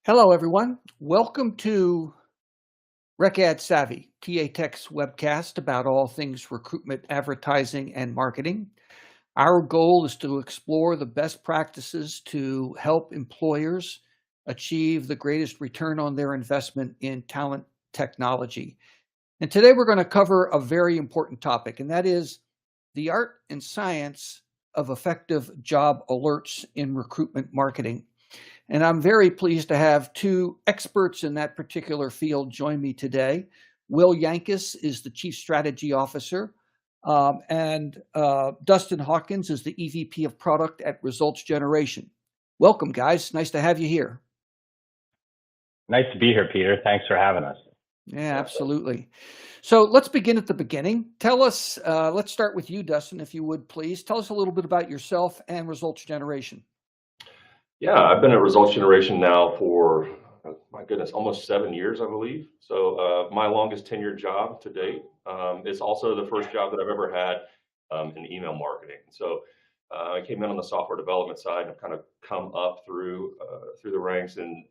Hello, everyone. Welcome to RecAd Savvy, TAtech's webcast about all things recruitment, advertising, and marketing. Our goal is to explore the best practices to help employers achieve the greatest return on their investment in talent technology. And today we're going to cover a very important topic, and that is the art and science of effective job alerts in recruitment marketing. And I'm very pleased to have two experts in that particular field join me today. Will Yankus is the Chief Strategy Officer, and Dustin Hawkins is the EVP of Product at Results Generation. Welcome, guys. Nice to have you here. Nice to be here, Peter. Thanks for having us. Yeah, absolutely. So let's begin at the beginning. Tell us, let's start with you, Dustin, if you would, please. Tell us a little bit about yourself and Results Generation. Yeah, I've been at Results Generation now for, my goodness, almost 7 years, I believe. So my longest tenured job to date. It's also the first job that I've ever had in email marketing. So I came in on the software development side and have kind of come up through the ranks and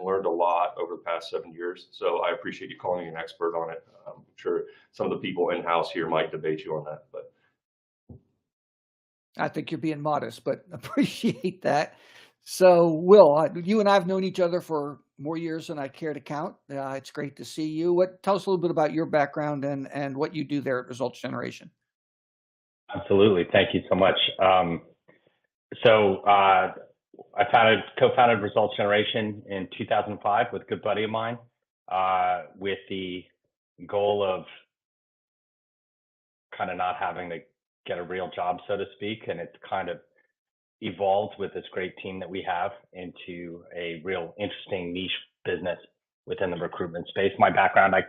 learned a lot over the past 7 years. So I appreciate you calling me an expert on it. I'm sure some of the people in-house here might debate you on that, but I think you're being modest, but appreciate that. So, Will, you and I have known each other for more years than I care to count. It's great to see you. Tell us a little bit about your background and what you do there at Results Generation. Absolutely. Thank you so much. I co-founded Results Generation in 2005 with a good buddy of mine, with the goal of kind of not having to get a real job, so to speak. And it's kind of evolved with this great team that we have into a real interesting niche business within the recruitment space. My background, I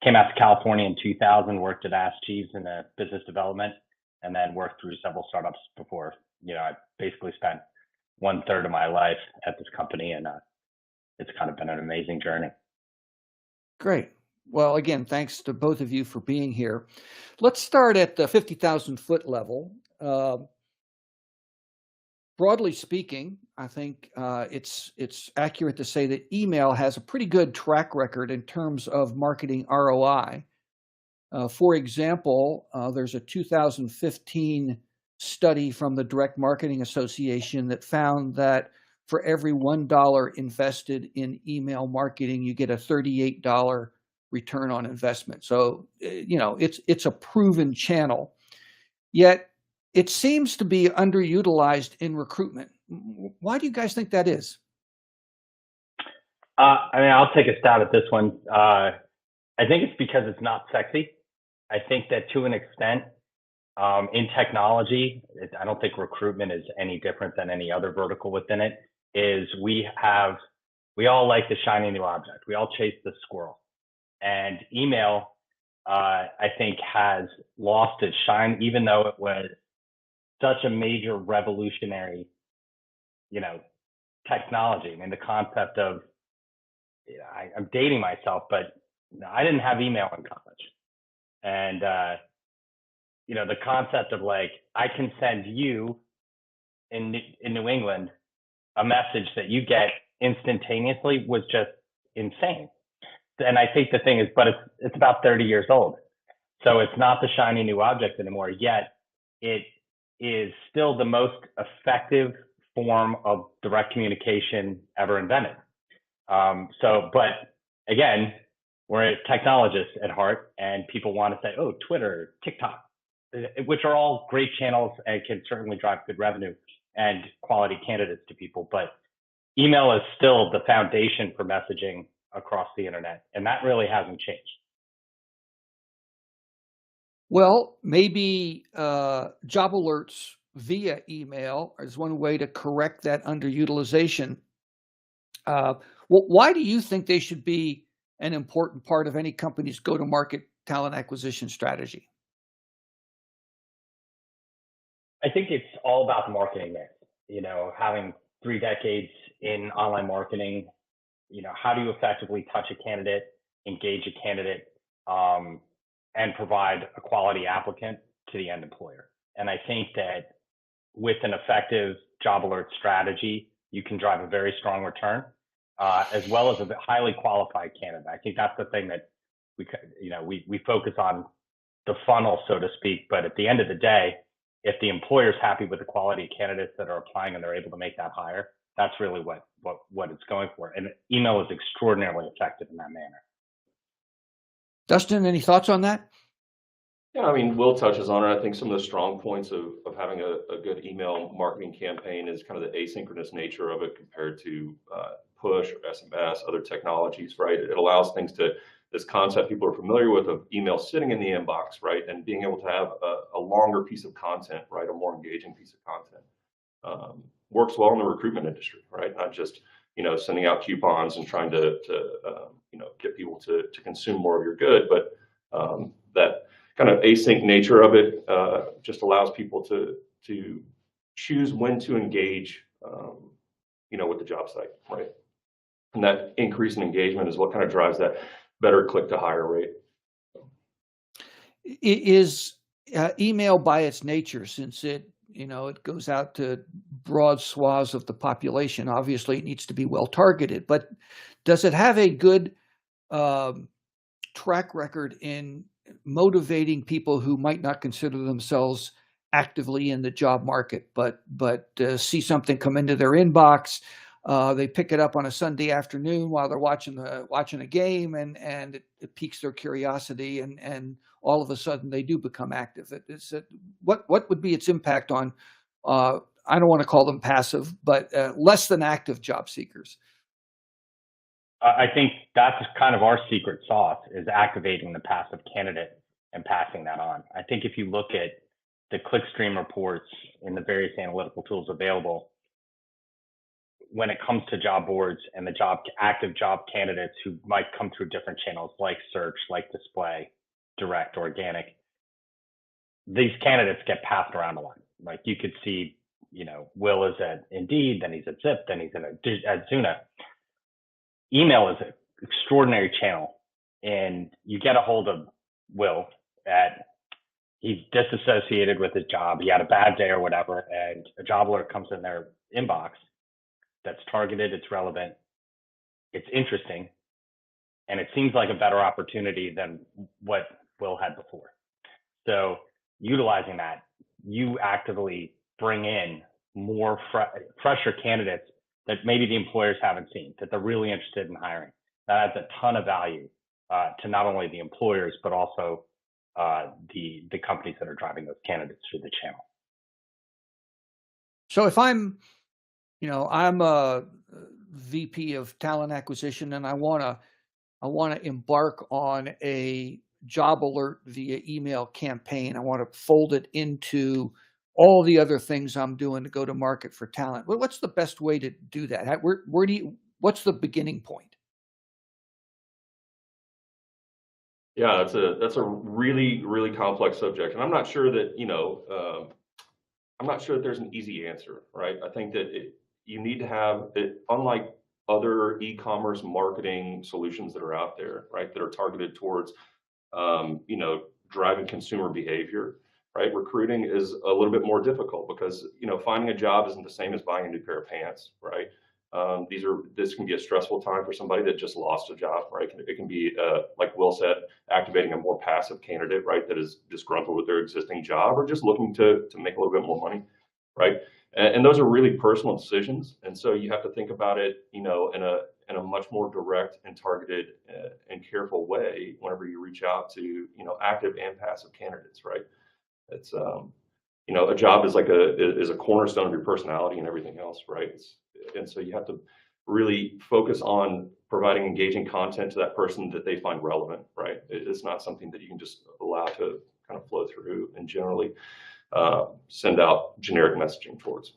came out to California in 2000, worked at Ask Jeeves in business development, and then worked through several startups before, I basically spent 1/3 of my life at this company, and it's kind of been an amazing journey. Great. Well, again, thanks to both of you for being here. Let's start at the 50,000-foot level. Broadly speaking, I think it's accurate to say that email has a pretty good track record in terms of marketing ROI. For example, there's a 2015 study from the Direct Marketing Association that found that for every $1 invested in email marketing, you get a $38 return on investment. So, it's a proven channel. Yet, it seems to be underutilized in recruitment. Why do you guys think that is? I'll take a stab at this one. I think it's because it's not sexy. I think that to an extent, in technology, I don't think recruitment is any different than any other vertical within it, is we all like the shiny new object. We all chase the squirrel. And email, I think, has lost its shine, even though it was such a major revolutionary, technology. I mean, the concept of, I'm dating myself, but I didn't have email in college. And, the concept of I can send you in New England a message that you get instantaneously was just insane. And I think the thing is, but it's about 30 years old. So it's not the shiny new object anymore, yet it is still the most effective form of direct communication ever invented. But again, we're technologists at heart, and people want to say, oh, Twitter, TikTok, which are all great channels and can certainly drive good revenue and quality candidates to people. But email is still the foundation for messaging across the internet, and that really hasn't changed. Well, maybe job alerts via email is one way to correct that underutilization. Why do you think they should be an important part of any company's go-to-market talent acquisition strategy? I think it's all about the marketing mix. Having 3 decades in online marketing, how do you effectively touch a candidate, engage a candidate, and provide a quality applicant to the end employer? And I think that with an effective job alert strategy, you can drive a very strong return. as well as a highly qualified candidate. I think that's the thing that we focus on the funnel, so to speak. But at the end of the day, if the employer's happy with the quality of candidates that are applying and they're able to make that hire, that's really what it's going for. And email is extraordinarily effective in that manner. Dustin, any thoughts on that? Yeah, I mean, Will touches on it. I think some of the strong points of having a good email marketing campaign is kind of the asynchronous nature of it compared to push or SMS, other technologies, right? It allows things to, this concept people are familiar with of email sitting in the inbox, right? And being able to have a longer piece of content, right? A more engaging piece of content works well in the recruitment industry, right? Not just, sending out coupons and trying to get people to consume more of your good, but that kind of async nature of it just allows people to choose when to engage, with the job site, right? And that increase in engagement is what kind of drives that better click to hire rate. Is email by its nature, since it goes out to broad swaths of the population, obviously it needs to be well targeted, but does it have a good track record in motivating people who might not consider themselves actively in the job market, but see something come into their inbox? They pick it up on a Sunday afternoon while they're watching a game, and it piques their curiosity, and all of a sudden they do become active. What would be its impact on, I don't want to call them passive, but less than active job seekers? I think that's kind of our secret sauce, is activating the passive candidate and passing that on. I think if you look at the clickstream reports in the various analytical tools available, when it comes to job boards and the active job candidates who might come through different channels like search, like display, direct, organic, these candidates get passed around a lot. Like you could see, Will is at Indeed, then he's at Zip, then he's at Zuna. Email is an extraordinary channel, and you get a hold of Will he's disassociated with his job. He had a bad day or whatever, and a job alert comes in their inbox that's targeted, it's relevant, it's interesting, and it seems like a better opportunity than what Will had before. So utilizing that, you actively bring in more fresher candidates that maybe the employers haven't seen, that they're really interested in hiring. That adds a ton of value to not only the employers, but also the companies that are driving those candidates through the channel. So if I'm a VP of talent acquisition, and I want to embark on a job alert via email campaign. I want to fold it into all the other things I'm doing to go to market for talent. What's the best way to do that? What's the beginning point? Yeah, that's a really, really complex subject, and I'm not sure that there's an easy answer, right? I think that you need to have it, unlike other e-commerce marketing solutions that are out there, right, that are targeted towards, driving consumer behavior, right? Recruiting is a little bit more difficult because, finding a job isn't the same as buying a new pair of pants, right? This can be a stressful time for somebody that just lost a job, right? It can be, like Will said, activating a more passive candidate, right, that is disgruntled with their existing job or just looking to make a little bit more money, right? And those are really personal decisions. And so you have to think about it, in a much more direct and targeted and careful way whenever you reach out to, active and passive candidates, right? It's, a job is is a cornerstone of your personality and everything else, right? And so you have to really focus on providing engaging content to that person that they find relevant, right? It's not something that you can just allow to kind of flow through and generally send out generic messaging towards.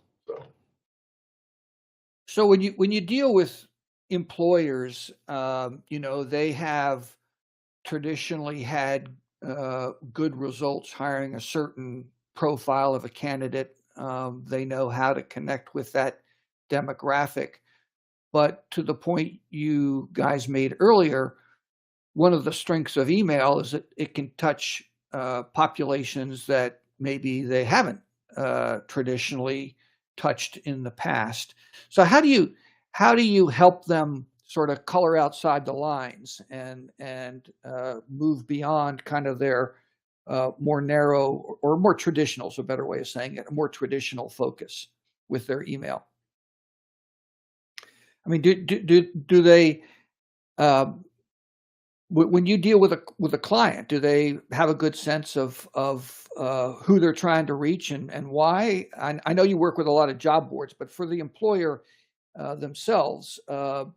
So when you deal with employers, they have traditionally had good results hiring a certain profile of a candidate. They know how to connect with that demographic. But to the point you guys made earlier, one of the strengths of email is that it can touch populations that maybe they haven't traditionally touched in the past. So how do you help them sort of color outside the lines and move beyond kind of their more narrow or more traditional, is a better way of saying it, a more traditional focus with their email? I mean, do they, when you deal with a client, do they have a good sense of who they're trying to reach and why? I know you work with a lot of job boards, but for the employer themselves, how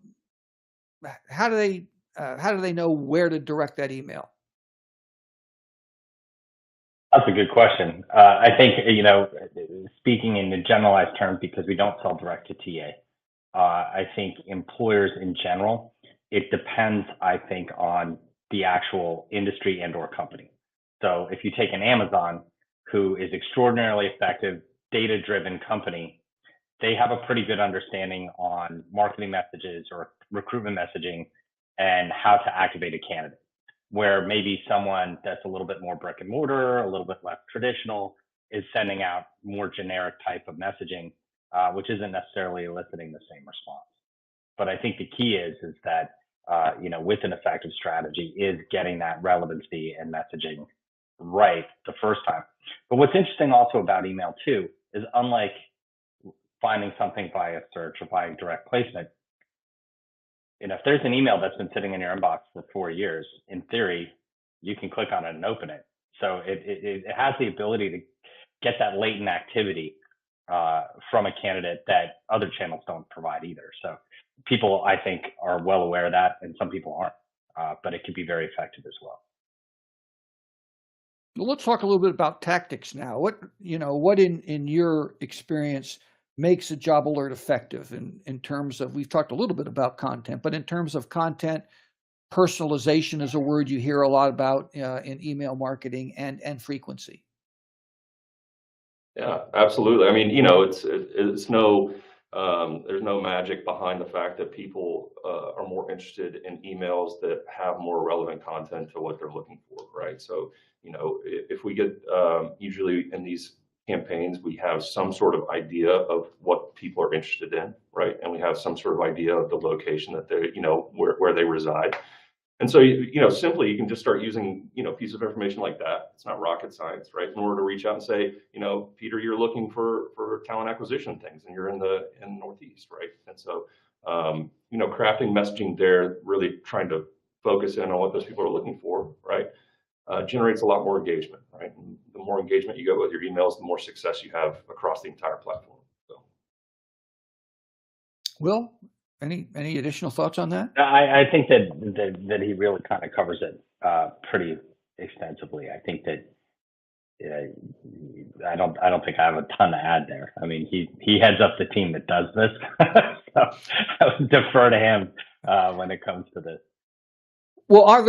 do they know where to direct that email? That's a good question. I think, speaking in the generalized terms, because we don't sell direct to TA, I think employers in general, it depends, I think, on the actual industry and or company. So if you take an Amazon, who is extraordinarily effective, data-driven company, they have a pretty good understanding on marketing messages or recruitment messaging and how to activate a candidate. Where maybe someone that's a little bit more brick and mortar, a little bit less traditional, is sending out more generic type of messaging, which isn't necessarily eliciting the same response. But I think the key is that, with an effective strategy is getting that relevancy and messaging right the first time. But what's interesting also about email too, is unlike finding something via search or via direct placement, if there's an email that's been sitting in your inbox for 4 years, in theory, you can click on it and open it. So it has the ability to get that latent activity from a candidate that other channels don't provide either. So people, I think, are well aware of that, and some people aren't, but it can be very effective as well. Well, let's talk a little bit about tactics now. What in your experience makes a job alert effective in terms of, we've talked a little bit about content, but in terms of content, personalization is a word you hear a lot about in email marketing, and frequency. Yeah, absolutely. I mean, it's no, there's no magic behind the fact that people are more interested in emails that have more relevant content to what they're looking for, right? So, if we get, usually in these campaigns, we have some sort of idea of what people are interested in, right? And we have some sort of idea of the location that they, where they reside. And so, simply you can just start using, a piece of information like that. It's not rocket science, right? In order to reach out and say, Peter, you're looking for talent acquisition things, and you're in the Northeast, right? And so, crafting messaging there, really trying to focus in on what those people are looking for, right? Generates a lot more engagement, right? And the more engagement you get with your emails, the more success you have across the entire platform. So, Will, any additional thoughts on that? I think that he really kind of covers it pretty extensively. I think that I don't think I have a ton to add there. I mean, he heads up the team that does this, so I would defer to him when it comes to this. Well, are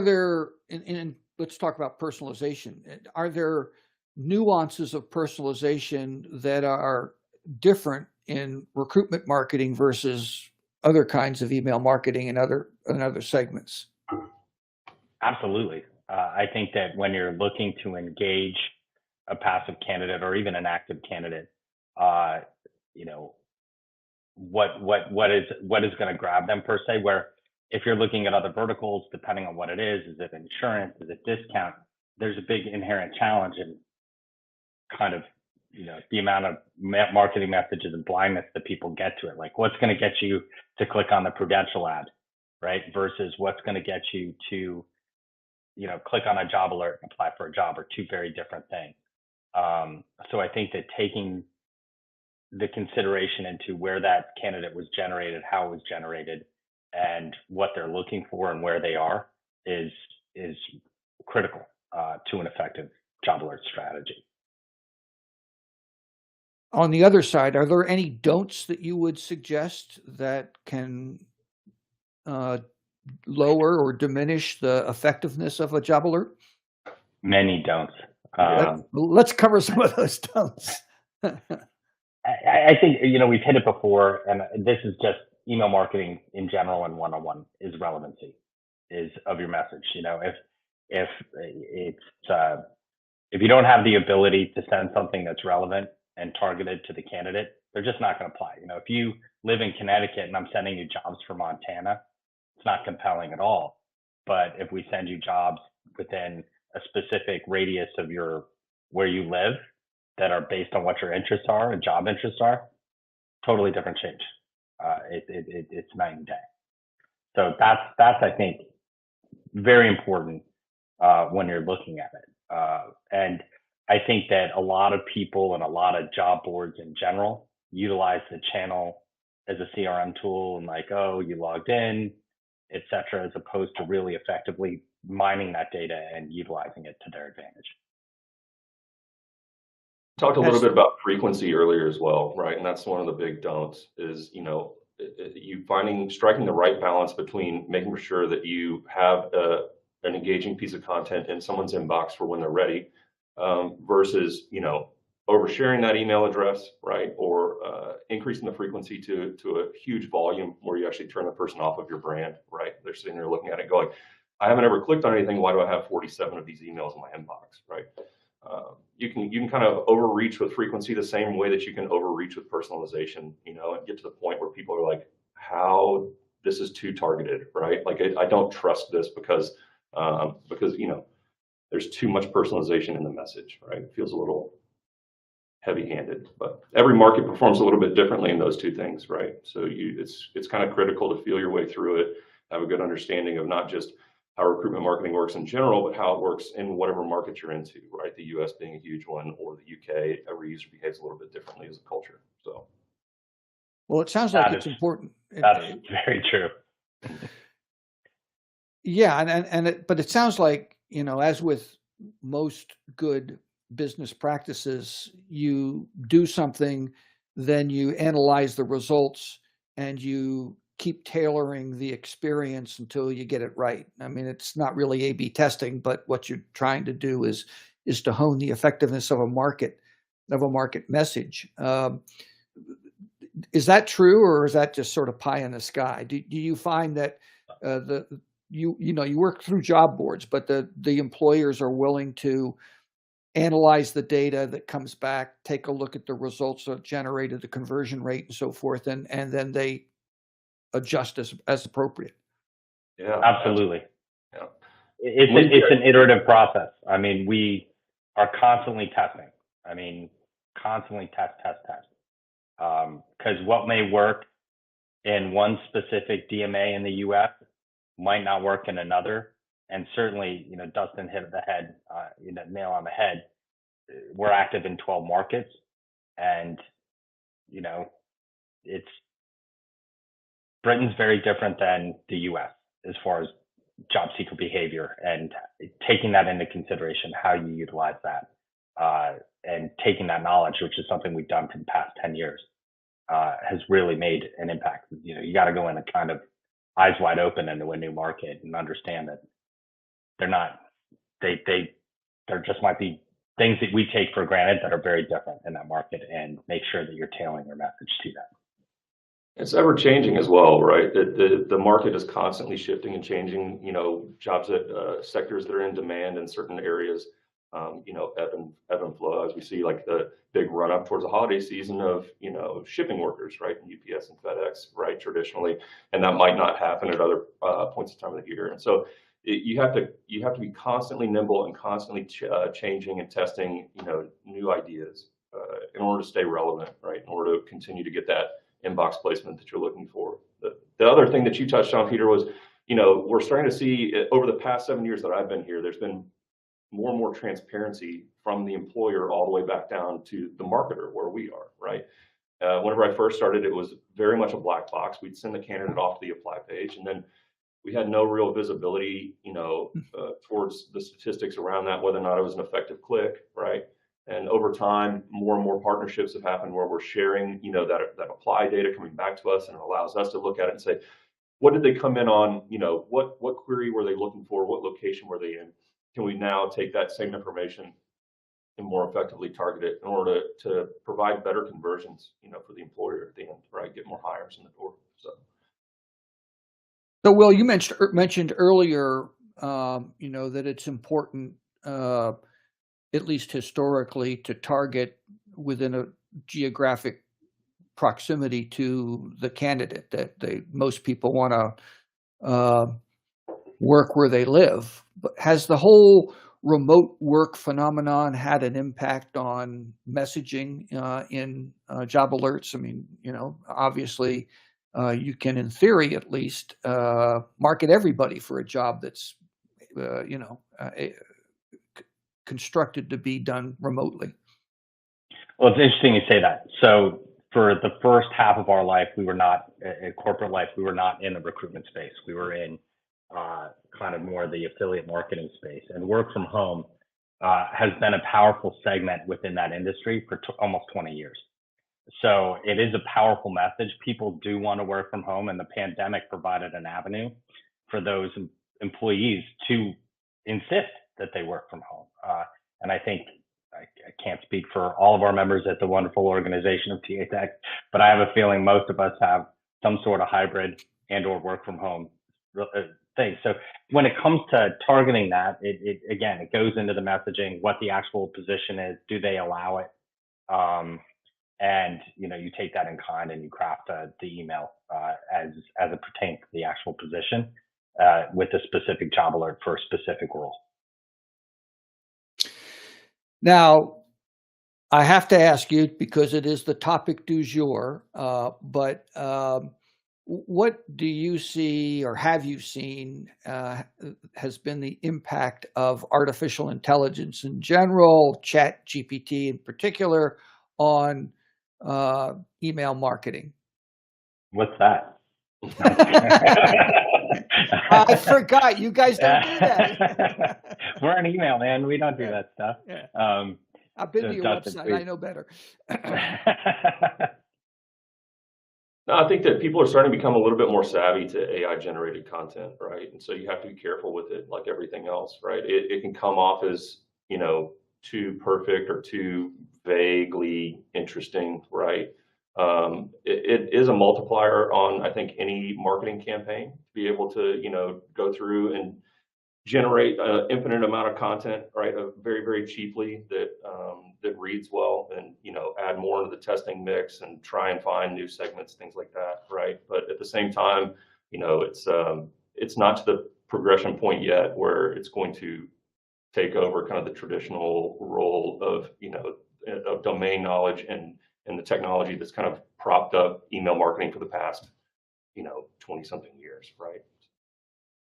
there and let's talk about personalization. Are there nuances of personalization that are different in recruitment marketing versus other kinds of email marketing and other segments? Absolutely. I think that when you're looking to engage a passive candidate or even an active candidate, what is going to grab them per se, where if you're looking at other verticals, depending on what it is it insurance, is it discount? There's a big inherent challenge in kind of, the amount of marketing messages and blindness that people get to it. Like, what's going to get you to click on the Prudential ad, right? Versus what's going to get you to, click on a job alert and apply for a job, are two very different things. So I think that taking the consideration into where that candidate was generated, how it was generated, and what they're looking for and where they are is critical to an effective job alert strategy. On the other side, are there any don'ts that you would suggest that can lower or diminish the effectiveness of a job alert? Many don'ts. Let's cover some of those don'ts. I think, we've hit it before, and this is just email marketing in general and one-on-one, is relevancy of your message. If you don't have the ability to send something that's relevant and targeted to the candidate, they're just not going to apply. If you live in Connecticut and I'm sending you jobs for Montana, it's not compelling at all. But if we send you jobs within a specific radius of where you live that are based on what your interests are and job interests are, totally different change. It's night and day. So that's I think very important when you're looking at it. And I think that a lot of people and a lot of job boards in general utilize the channel as a CRM tool and like, oh, you logged in, et cetera, as opposed to really effectively mining that data and utilizing it to their advantage. Talked a little bit about frequency earlier as well, right? And that's one of the big don'ts is, striking the right balance between making sure that you have an engaging piece of content in someone's inbox for when they're ready, versus, oversharing that email address, right? Or increasing the frequency to a huge volume where you actually turn the person off of your brand, right? They're sitting there looking at it going, I haven't ever clicked on anything. Why do I have 47 of these emails in my inbox, right? You can kind of overreach with frequency the same way that you can overreach with personalization, and get to the point where people are like, how this is too targeted, right? Like I don't trust this because there's too much personalization in the message, right? It feels a little heavy-handed, but every market performs a little bit differently in those two things, right? So it's kind of critical to feel your way through it, have a good understanding of not just how recruitment marketing works in general, but how it works in whatever market you're into, right? The US being a huge one, or the UK, every user behaves a little bit differently as a culture. So, well, it sounds like it's important. That's very true. Yeah, but it sounds like, as with most good business practices, you do something, then you analyze the results, and you keep tailoring the experience until you get it right. I mean, it's not really A/B testing, but what you're trying to do is to hone the effectiveness of a market message. Is that true, or is that just sort of pie in the sky? Do you find that you work through job boards, but the employers are willing to analyze the data that comes back, take a look at the results that generated, the conversion rate and so forth, and then they adjust as appropriate? Yeah, absolutely. Yeah. It's an iterative process. I mean, we are constantly testing. I mean, constantly test. Because what may work in one specific DMA in the US might not work in another. And certainly, Dustin hit the head, nail on the head. We're active in 12 markets, and Britain's very different than the US as far as job seeker behavior, and taking that into consideration, how you utilize that, and taking that knowledge, which is something we've done for the past 10 years, has really made an impact. You got to go in and kind of eyes wide open into a new market and understand that there just might be things that we take for granted that are very different in that market, and make sure that you're tailoring your message to that. It's ever changing as well, right? The market is constantly shifting and changing. Jobs sectors that are in demand in certain areas, ebb and flow, as we see like the big run up towards the holiday season of shipping workers, right? And UPS and FedEx, right? Traditionally, and that might not happen at other points of time of the year. And so you have to be constantly nimble and constantly changing and testing new ideas in order to stay relevant, right? In order to continue to get that inbox placement that you're looking for. The other thing that you touched on, Peter, was we're starting to see over the past 7 years that I've been here, there's been more and more transparency from the employer all the way back down to the marketer where we are, right? Whenever I first started, it was very much a black box. We'd send the candidate off to the apply page, and then we had no real visibility, towards the statistics around that, whether or not it was an effective click, right? And over time, more and more partnerships have happened where we're sharing, that apply data coming back to us, and it allows us to look at it and say, what did they come in on? What query were they looking for? What location were they in? Can we now take that same information and more effectively target it in order to provide better conversions, for the employer at the end, right? Get more hires in the door. So Will, you mentioned earlier, that it's important, at least historically, to target within a geographic proximity to the candidate, that most people want to work where they live. But has the whole remote work phenomenon had an impact on messaging in job alerts? I mean, obviously you can, in theory at least, market everybody for a job that's, constructed to be done remotely. Well, it's interesting you say that. So for the first half of our life, we were not in corporate life. We were not in the recruitment space. We were in kind of more the affiliate marketing space, and work from home has been a powerful segment within that industry for almost 20 years. So it is a powerful message. People do want to work from home, and the pandemic provided an avenue for those employees to insist that they work from home. And I think I can't speak for all of our members at the wonderful organization of TAtech, but I have a feeling most of us have some sort of hybrid and or work from home thing. So when it comes to targeting that, it goes into the messaging, what the actual position is, do they allow it? And you take that in kind and you craft the email as it pertains to the actual position with a specific job alert for a specific role. Now, I have to ask you, because it is the topic du jour, but what do you see, or have you seen, has been the impact of artificial intelligence in general, Chat GPT in particular, on email marketing? What's that? I forgot. You guys don't do that. We're an email, man. We don't do that stuff. Yeah. I've been to your Dustin, website. please. I know better. No, I think that people are starting to become a little bit more savvy to AI generated content, right? And so you have to be careful with it, like everything else, right? It can come off as, too perfect or too vaguely interesting, right? It is a multiplier on, I think, any marketing campaign to be able to, go through and generate an infinite amount of content, right? Very, very cheaply that reads well, and add more into the testing mix and try and find new segments, things like that, right? But at the same time, it's not to the progression point yet where it's going to take over kind of the traditional role of of domain knowledge and the technology that's kind of propped up email marketing for the past 20 something years, right?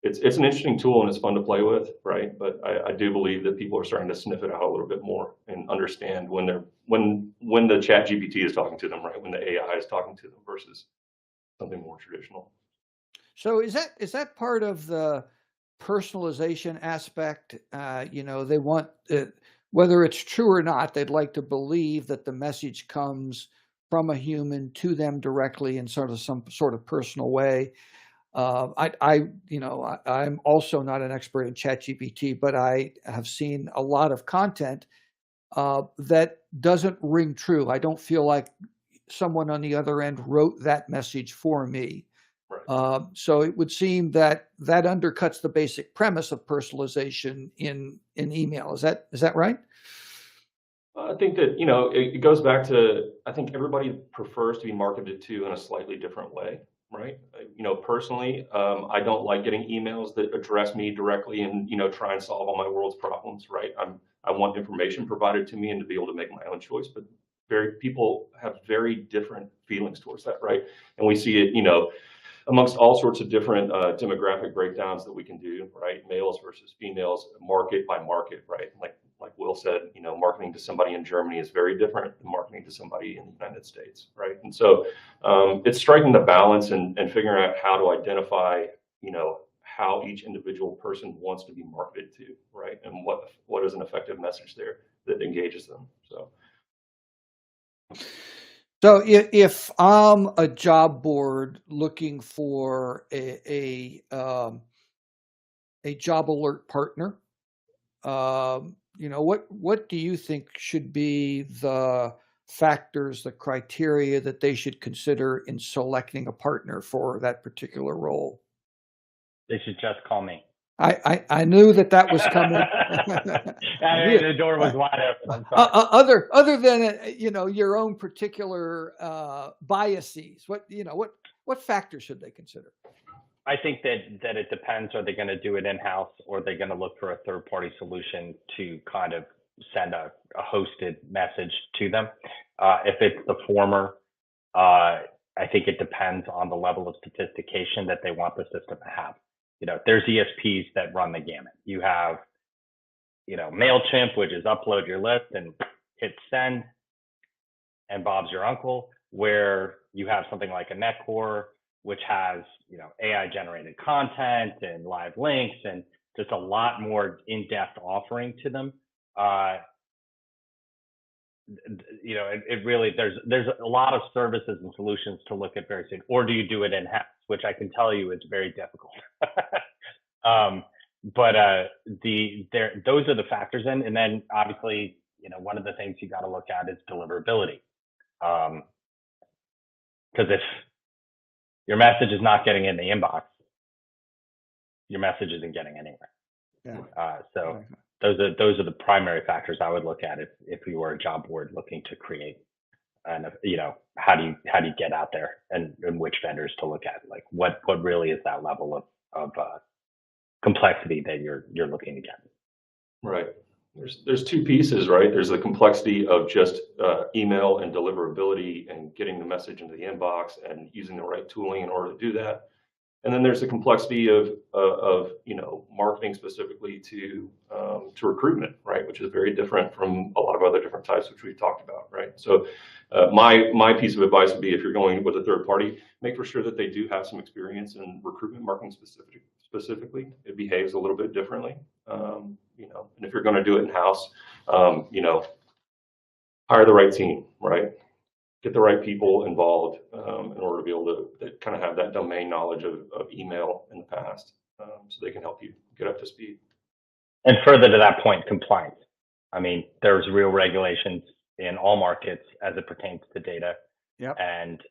It's an interesting tool and it's fun to play with, right? But I do believe that people are starting to sniff it out a little bit more and understand when the Chat GPT is talking to them, right? When the AI is talking to them versus something more traditional. So is that part of the personalization aspect? They want, whether it's true or not, they'd like to believe that the message comes from a human to them directly in sort of some sort of personal way. I'm also not an expert in ChatGPT, but I have seen a lot of content that doesn't ring true. I don't feel like someone on the other end wrote that message for me. Right. So it would seem that undercuts the basic premise of personalization in email. Is that right? I think that, it goes back to, I think everybody prefers to be marketed to in a slightly different way, right? Personally, I don't like getting emails that address me directly and, try and solve all my world's problems, right? I want information provided to me and to be able to make my own choice, but people have very different feelings towards that, right? And we see it, amongst all sorts of different demographic breakdowns that we can do, right? Males versus females, market by market, right? Like Will said, marketing to somebody in Germany is very different than marketing to somebody in the United States, right? And so it's striking the balance and figuring out how to identify, how each individual person wants to be marketed to, right? And what is an effective message there that engages them. So if I'm a job board looking for a job alert partner, what do you think should be the factors, the criteria that they should consider in selecting a partner for that particular role? They should just call me. I knew that was coming. The door was wide open. I'm sorry. Other than your own particular biases, what factors should they consider? I think that it depends. Are they going to do it in-house, or are they going to look for a third-party solution to kind of send a hosted message to them? If it's the former, I think it depends on the level of sophistication that they want the system to have. There's ESPs that run the gamut. You have, MailChimp, which is upload your list and hit send, and Bob's your uncle, where you have something like a NetCore, which has, AI generated content and live links and just a lot more in-depth offering to them. It really, there's a lot of services and solutions to look at very soon. Or do you do it in-house, which I can tell you is very difficult. Those are the factors in, and then obviously, one of the things you got to look at is deliverability. Because if your message is not getting in the inbox, your message isn't getting anywhere. Yeah. So those are the primary factors I would look at if you were a job board looking to create. And how do you get out there, and which vendors to look at? Like what really is that level of complexity that you're looking to get? Right. There's two pieces, right? There's the complexity of just email and deliverability and getting the message into the inbox and using the right tooling in order to do that. And then there's the complexity of marketing specifically to recruitment, right? Which is very different from a lot of other different types, which we've talked about, right? So my piece of advice would be, if you're going with a third party, make for sure that they do have some experience in recruitment marketing specifically. It behaves a little bit differently, and if you're going to do it in-house, hire the right team, right? Get the right people involved in order to be able to kind of have that domain knowledge of email in the past, so they can help you get up to speed. And further to that point, compliance. I mean, there's real regulations in all markets as it pertains to data. Yep. And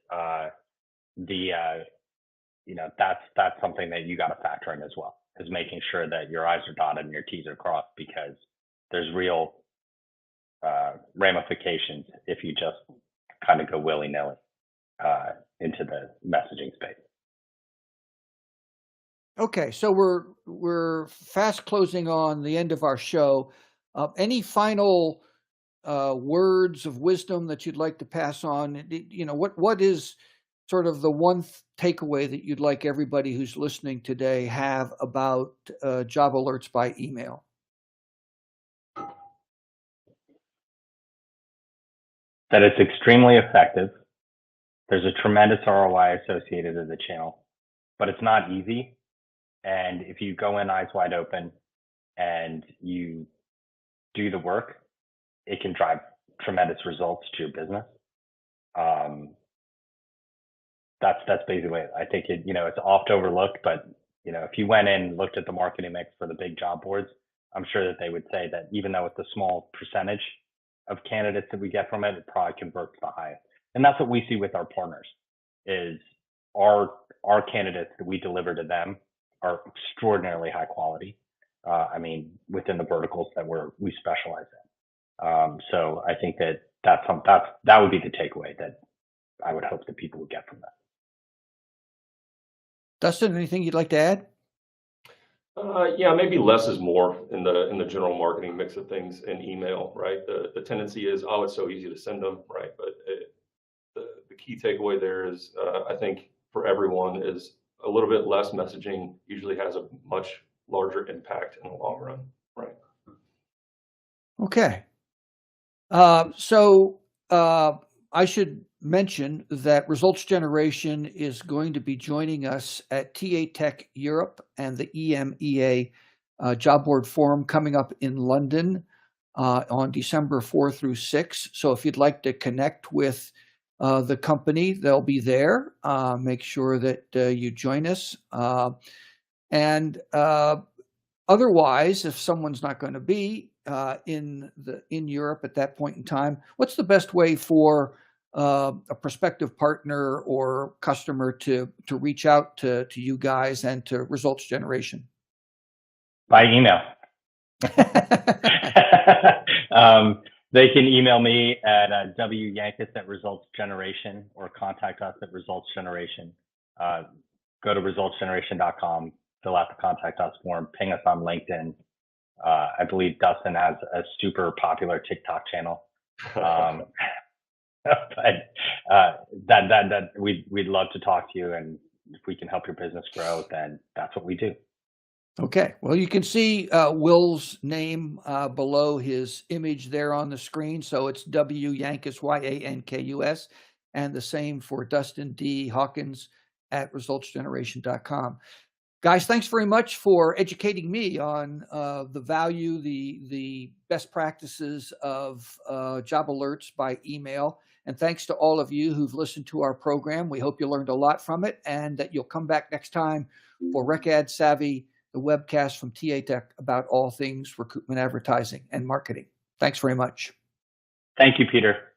that's something that you got to factor in as well, is making sure that your I's are dotted and your T's are crossed, because there's real ramifications if you just kind of go willy-nilly into the messaging space. Okay, so we're fast closing on the end of our show. Any final words of wisdom that you'd like to pass on? What is sort of the one takeaway that you'd like everybody who's listening today have about job alerts by email? That it's extremely effective. There's a tremendous ROI associated with the channel, but it's not easy. And if you go in eyes wide open and you do the work, it can drive tremendous results to your business. That's basically it. I think it's oft overlooked, but if you went in and looked at the marketing mix for the big job boards, I'm sure that they would say that even though it's a small percentage of candidates that we get from it, it probably converts the highest. And that's what we see with our partners, is our candidates that we deliver to them are extraordinarily high quality. Within the verticals that we specialize in. So I think that would be the takeaway that I would hope that people would get from that. Dustin, anything you'd like to add? Yeah, maybe less is more in the general marketing mix of things in email, right? The tendency is, it's so easy to send them, right? But the key takeaway there is, I think for everyone, is a little bit less messaging usually has a much larger impact in the long run, right? Okay. So I should mention that Results Generation is going to be joining us at TAtech Europe and the EMEA Job Board Forum coming up in London on December 4 through 6. So if you'd like to connect with the company, they'll be there. Make sure that you join us. And otherwise, if someone's not going to be in Europe at that point in time, what's the best way for a prospective partner or customer to reach out to you guys and to Results Generation? By email. They can email me at Yankus@resultsgeneration or contact us at resultsgeneration. Go to resultsgeneration.com, fill out the contact us form, ping us on LinkedIn. I believe Dustin has a super popular TikTok channel. But we'd love to talk to you, and if we can help your business grow, then that's what we do. Okay. Well, you can see Will's name below his image there on the screen. So it's W Yankus, Yankus, and the same for Dustin D. Hawkins at resultsgeneration.com. Guys, thanks very much for educating me on the value, the best practices of job alerts by email. And thanks to all of you who've listened to our program. We hope you learned a lot from it and that you'll come back next time for RecAd Savvy, the webcast from TAtech about all things recruitment, advertising, and marketing. Thanks very much. Thank you, Peter.